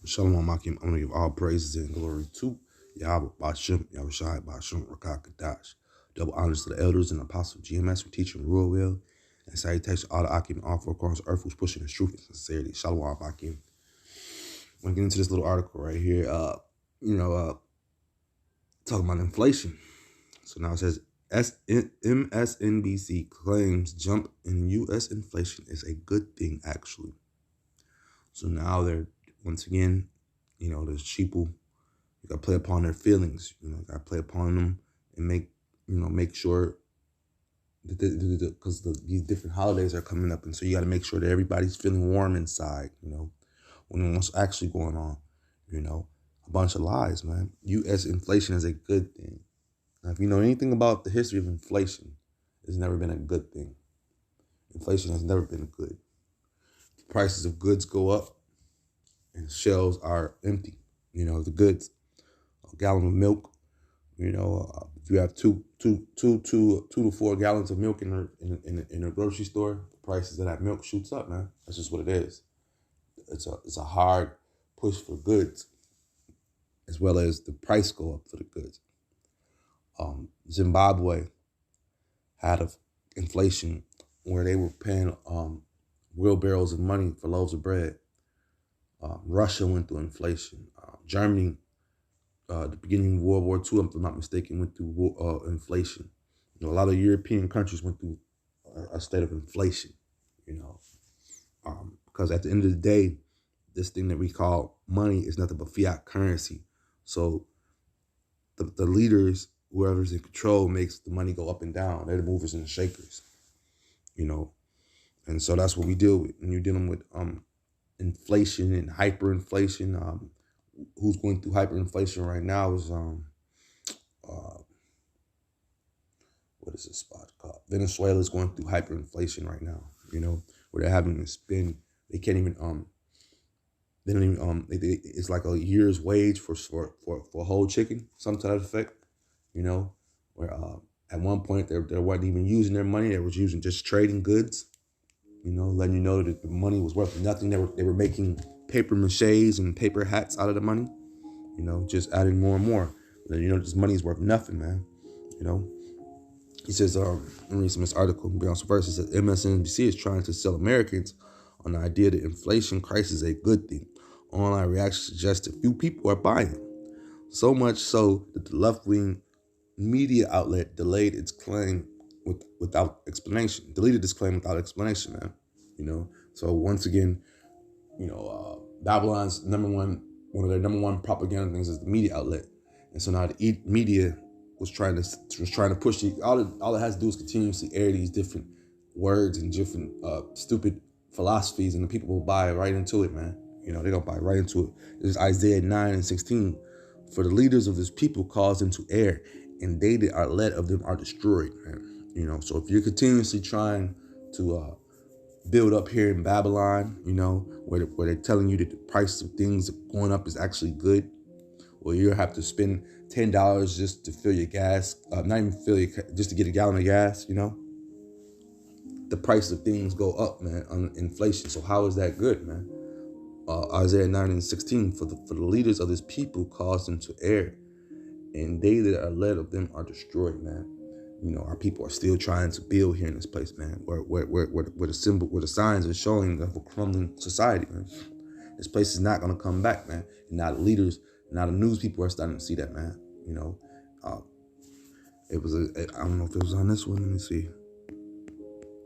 Shalom Akim. I'm going to give all praises and glory to Yahweh Bashem, Yahweh Shai Bashem, Rakah Kadash. Double honors to the elders and apostle GMS for teaching real well. And salutations to all the Akim and all four corners of earth who's pushing the truth and sincerity. Shalom Akim. I'm going to get into this little article right here. Talking about inflation. So now it says MSNBC claims jump in U.S. inflation is a good thing, actually. So now they're, once again, there's sheeple. You gotta play upon their feelings. You gotta play upon them and make sure that because these different holidays are coming up, and so you gotta make sure that everybody's feeling warm inside. When what's actually going on. A bunch of lies, man. U.S. inflation is a good thing. Now, if you know anything about the history of inflation, it's never been a good thing. Inflation has never been good. The prices of goods go up, and shelves are empty. The goods. A gallon of milk. If you have two to 4 gallons of milk in a grocery store, the prices of that milk shoots up, man. That's just what it is. It's a hard push for goods, as well as the price go up for the goods. Zimbabwe had inflation where they were paying wheelbarrows of money for loaves of bread. Russia went through inflation. Germany, the beginning of World War II, if I'm not mistaken, went through inflation. A lot of European countries went through a state of inflation, because at the end of the day, this thing that we call money is nothing but fiat currency. So the leaders, whoever's in control, makes the money go up and down. They're the movers and the shakers, And so that's what we deal with when you're dealing with inflation and hyperinflation. Who's going through hyperinflation right now is what is this spot called? Venezuela is going through hyperinflation right now. Where they're having to spend. They can't even They don't even it's like a year's wage for a whole chicken, some to that effect. Where at one point they weren't even using their money; they was using just trading goods. Letting you know that the money was worth nothing. They were making paper maches and paper hats out of the money. Just adding more and more. This money is worth nothing, man. He says, let me read some of this article. Be on some verse. It says MSNBC is trying to sell Americans on the idea that inflation crisis is a good thing. Online reactions suggest that few people are buying. So much so that the left-wing media outlet deleted its claim without explanation, man. So once again, Babylon's one of their number one propaganda things is the media outlet. And so now the media was trying to push all it has to do is continuously air these different words and different stupid philosophies, and the people will buy right into it, man. They don't buy right into it. This is Isaiah 9:16. For the leaders of this people cause them to err, and they that are led of them are destroyed, man. So if you're continuously trying to build up here in Babylon, where they're telling you that the price of things going up is actually good, well, you'll have to spend $10 just to fill your gas, just to get a gallon of gas, The price of things go up, man, on inflation. So how is that good, man? Isaiah 9:16, for the leaders of this people cause them to err, and they that are led of them are destroyed, man. Our people are still trying to build here in this place, man, where the signs are showing of a crumbling society, man. This place is not going to come back, man. And now the leaders, now the news people are starting to see that, man. It was I don't know if it was on this one. Let me see.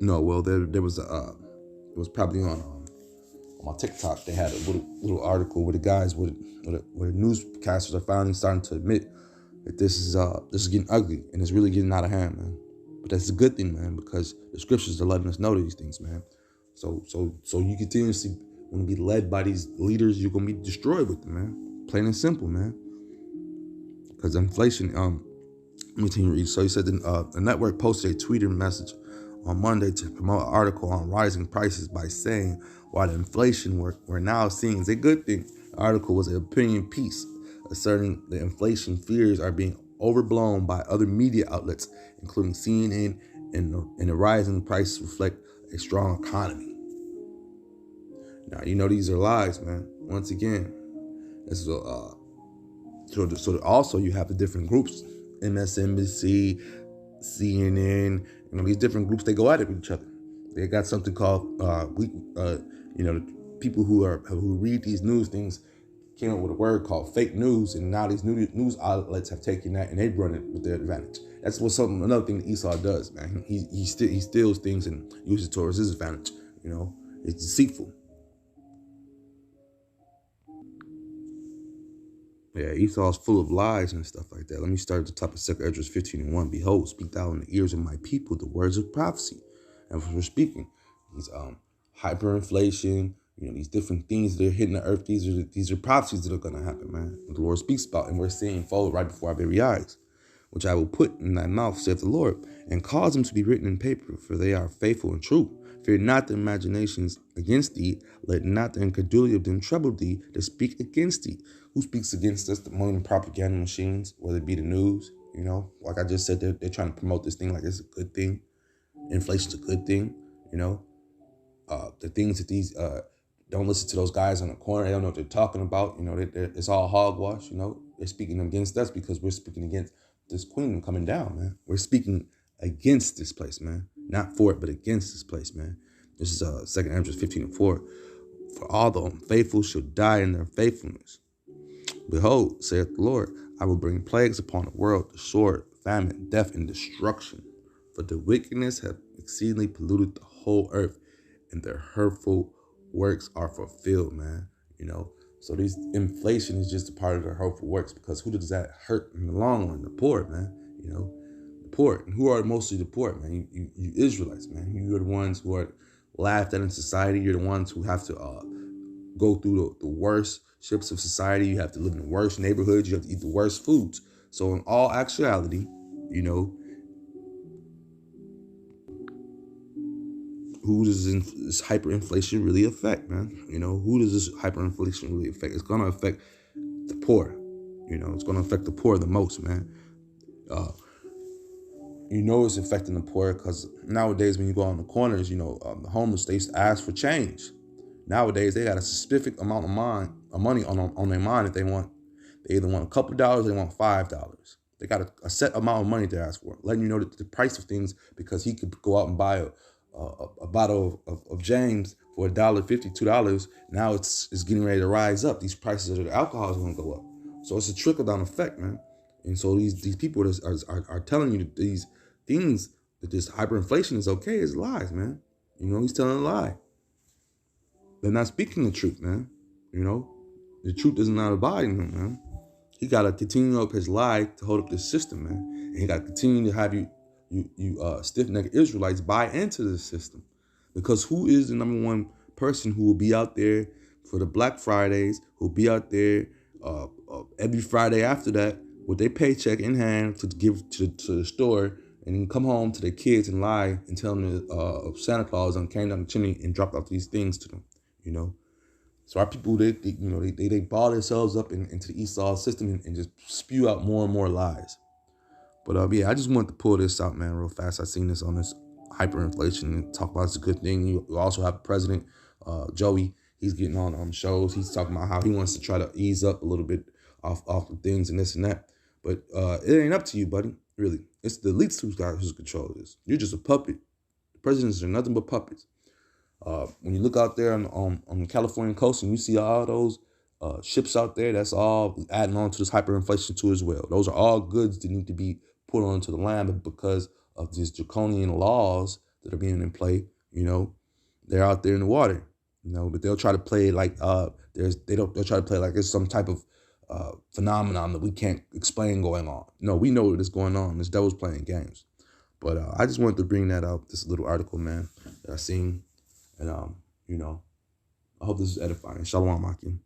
No, well, there was it was probably on my TikTok. They had a little article where the guys, where the newscasters are finally starting to admit that this is getting ugly and it's really getting out of hand, man. But that's a good thing, man, because the scriptures are letting us know these things, man. So you continuously want to be led by these leaders, you're gonna be destroyed with them, man. Plain and simple, man. Because inflation. Let me continue to read. So he said the network posted a Twitter message on Monday to promote an article on rising prices by saying while the inflation we're now seeing is a good thing. The article was an opinion piece asserting that inflation fears are being overblown by other media outlets, including CNN, and the rising prices reflect a strong economy. Now, these are lies, man. Once again, That's so also you have the different groups, MSNBC, CNN, these different groups, they go at it with each other. They got something called people who read these news things came up with a word called fake news, and now these news outlets have taken that and they run it with their advantage. That's another thing that Esau does, man. He steals things and uses it towards his advantage. It's deceitful. Yeah, Esau's full of lies and stuff like that. Let me start at the top of 2 Esdras 15:1. Behold, speak thou in the ears of my people the words of prophecy. And for speaking, these hyperinflation, these different things that are hitting the earth, these are prophecies that are gonna happen, man. The Lord speaks about, and we're seeing fold right before our very eyes, which I will put in thy mouth, saith the Lord, and cause them to be written in paper, for they are faithful and true. Fear not the imaginations against thee, let not the incredulity of them trouble thee that speak against thee. Who speaks against us? The money and propaganda machines, whether it be the news, like I just said, they're trying to promote this thing like it's a good thing. Inflation's a good thing, the things that these, don't listen to those guys on the corner. They don't know what they're talking about. It's all hogwash, they're speaking against us because we're speaking against this queen coming down, man. We're speaking against this place, man. Not for it, but against this place, man. This is 2 Esdras 15:4. For all the unfaithful shall die in their faithfulness. Behold, saith the Lord, I will bring plagues upon the world, the sword, famine, death, and destruction. For the wickedness have exceedingly polluted the whole earth, and their hurtful works are fulfilled, man. So these inflation is just a part of their hurtful works, because who does that hurt in the long run? The poor, man. The poor. And who are mostly the poor, man? You Israelites, man. You're the ones who are laughed at in society. You're the ones who have to go through the worst ships of society. You have to live in the worst neighborhoods. You have to eat the worst foods. So in all actuality, who does this hyperinflation really affect, man? Who does this hyperinflation really affect? It's going to affect the poor. It's going to affect the poor the most, man. It's affecting the poor because nowadays when you go on the corners, the homeless, they used to ask for change. Nowadays, they got a specific amount of money on their mind that they want. They either want a couple dollars, or they want $5. They got a set amount of money to ask for, letting you know that the price of things, because he could go out and buy a bottle of James for $1.50, $2. Now it's getting ready to rise up. These prices of the alcohol is going to go up. So it's a trickle down effect, man. And so these people are telling you that these things, that this hyperinflation is okay, is lies, man. He's telling a lie. They're not speaking the truth, man. The truth is not abiding him, man. He got to continue up his lie to hold up this system, man. And he got to continue to have you stiff-necked Israelites buy into this system. Because who is the number one person who will be out there for the Black Fridays, who will be out there every Friday after that with their paycheck in hand to give to the store, and then come home to their kids and lie and tell them that Santa Claus came down the chimney and dropped off these things to them, So our people, they ball themselves up into the Esau system and just spew out more and more lies. But I just wanted to pull this out, man, real fast. I seen this on this hyperinflation and talk about it's a good thing. You also have President Joey. He's getting on shows. He's talking about how he wants to try to ease up a little bit off of things and this and that. But it ain't up to you, buddy. Really, it's the elites who's control this. You're just a puppet. The presidents are nothing but puppets. When you look out there on the California coast and you see all those ships out there, that's all adding on to this hyperinflation too as well. Those are all goods that need to be put onto the land, but because of these draconian laws that are being in play, they're out there in the water, but they'll try to play like they'll try to play like it's some type of phenomenon that we can't explain going on. No, we know what is going on. This devil's playing games. But I just wanted to bring that out, this little article, man, that I seen. And, I hope this is edifying. Shalom, Akim.